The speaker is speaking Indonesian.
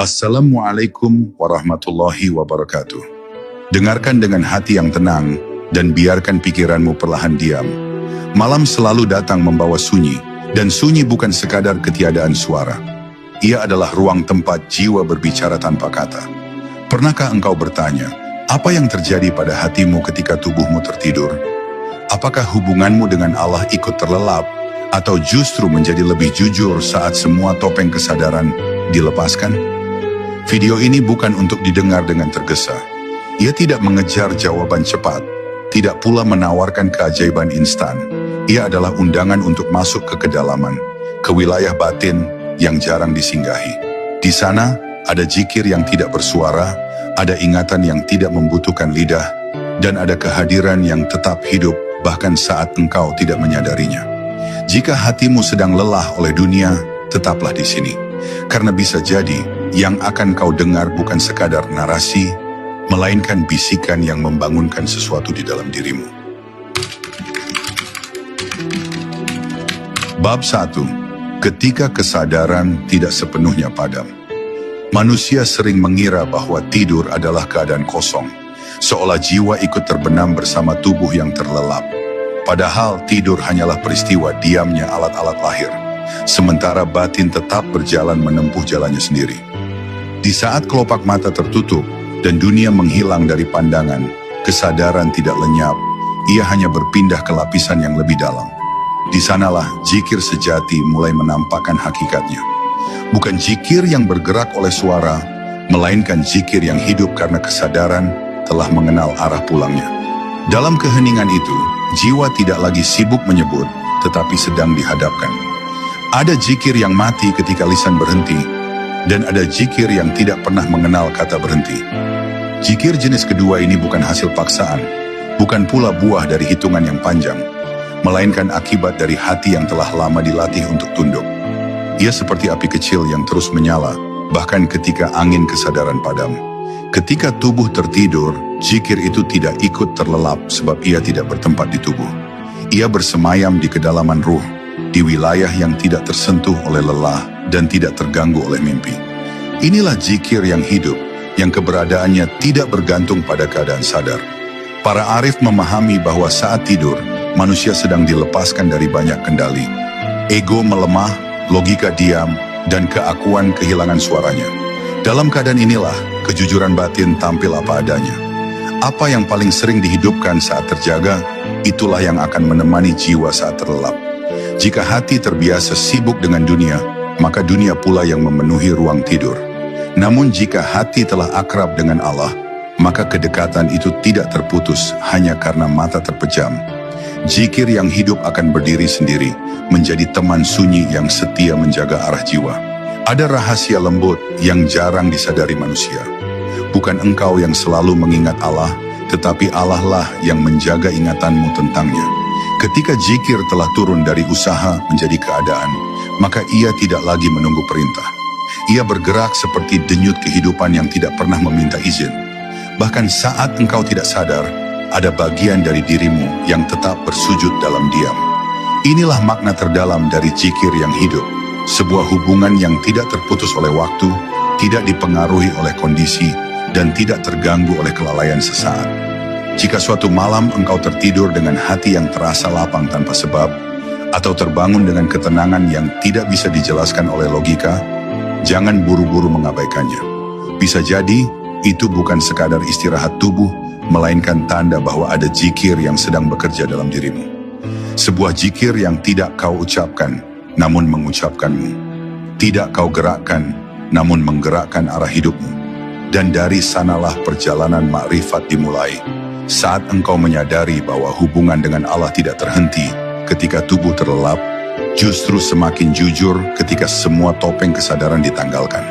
Assalamualaikum warahmatullahi wabarakatuh. Dengarkan dengan hati yang tenang dan biarkan pikiranmu perlahan diam. Malam selalu datang membawa sunyi, dan sunyi bukan sekadar ketiadaan suara. Ia adalah ruang tempat jiwa berbicara tanpa kata. Pernahkah engkau bertanya, apa yang terjadi pada hatimu ketika tubuhmu tertidur? Apakah hubunganmu dengan Allah ikut terlelap, atau justru menjadi lebih jujur saat semua topeng kesadaran dilepaskan? Video ini bukan untuk didengar dengan tergesa. Ia tidak mengejar jawaban cepat, tidak pula menawarkan keajaiban instan. Ia adalah undangan untuk masuk ke kedalaman, ke wilayah batin yang jarang disinggahi. Di sana, ada zikir yang tidak bersuara, ada ingatan yang tidak membutuhkan lidah, dan ada kehadiran yang tetap hidup bahkan saat engkau tidak menyadarinya. Jika hatimu sedang lelah oleh dunia, tetaplah di sini. Karena bisa jadi, yang akan kau dengar bukan sekadar narasi, melainkan bisikan yang membangunkan sesuatu di dalam dirimu. Bab 1. Ketika kesadaran tidak sepenuhnya padam. Manusia sering mengira bahwa tidur adalah keadaan kosong, seolah jiwa ikut terbenam bersama tubuh yang terlelap. Padahal tidur hanyalah peristiwa diamnya alat-alat lahir, sementara batin tetap berjalan menempuh jalannya sendiri. Di saat kelopak mata tertutup dan dunia menghilang dari pandangan, kesadaran tidak lenyap, ia hanya berpindah ke lapisan yang lebih dalam. Di sanalah zikir sejati mulai menampakkan hakikatnya. Bukan zikir yang bergerak oleh suara, melainkan zikir yang hidup karena kesadaran telah mengenal arah pulangnya. Dalam keheningan itu, jiwa tidak lagi sibuk menyebut, tetapi sedang dihadapkan. Ada zikir yang mati ketika lisan berhenti, dan ada zikir yang tidak pernah mengenal kata berhenti. Zikir jenis kedua ini bukan hasil paksaan, bukan pula buah dari hitungan yang panjang, melainkan akibat dari hati yang telah lama dilatih untuk tunduk. Ia seperti api kecil yang terus menyala, bahkan ketika angin kesadaran padam. Ketika tubuh tertidur, zikir itu tidak ikut terlelap sebab ia tidak bertempat di tubuh. Ia bersemayam di kedalaman ruh, di wilayah yang tidak tersentuh oleh lelah dan tidak terganggu oleh mimpi. Inilah zikir yang hidup, yang keberadaannya tidak bergantung pada keadaan sadar. Para arif memahami bahwa saat tidur, manusia sedang dilepaskan dari banyak kendali. Ego melemah, logika diam, dan keakuan kehilangan suaranya. Dalam keadaan inilah, kejujuran batin tampil apa adanya. Apa yang paling sering dihidupkan saat terjaga, itulah yang akan menemani jiwa saat terlelap. Jika hati terbiasa sibuk dengan dunia, maka dunia pula yang memenuhi ruang tidur. Namun jika hati telah akrab dengan Allah, maka kedekatan itu tidak terputus hanya karena mata terpejam. Zikir yang hidup akan berdiri sendiri, menjadi teman sunyi yang setia menjaga arah jiwa. Ada rahasia lembut yang jarang disadari manusia. Bukan engkau yang selalu mengingat Allah, tetapi Allah lah yang menjaga ingatanmu tentangnya. Ketika zikir telah turun dari usaha menjadi keadaan, maka ia tidak lagi menunggu perintah. Ia bergerak seperti denyut kehidupan yang tidak pernah meminta izin. Bahkan saat engkau tidak sadar, ada bagian dari dirimu yang tetap bersujud dalam diam. Inilah makna terdalam dari zikir yang hidup, sebuah hubungan yang tidak terputus oleh waktu, tidak dipengaruhi oleh kondisi, dan tidak terganggu oleh kelalaian sesaat. Jika suatu malam engkau tertidur dengan hati yang terasa lapang tanpa sebab, atau terbangun dengan ketenangan yang tidak bisa dijelaskan oleh logika, jangan buru-buru mengabaikannya. Bisa jadi, itu bukan sekadar istirahat tubuh, melainkan tanda bahwa ada zikir yang sedang bekerja dalam dirimu. Sebuah zikir yang tidak kau ucapkan, namun mengucapkanmu. Tidak kau gerakkan, namun menggerakkan arah hidupmu. Dan dari sanalah perjalanan makrifat dimulai. Saat engkau menyadari bahwa hubungan dengan Allah tidak terhenti ketika tubuh terlelap, justru semakin jujur ketika semua topeng kesadaran ditanggalkan.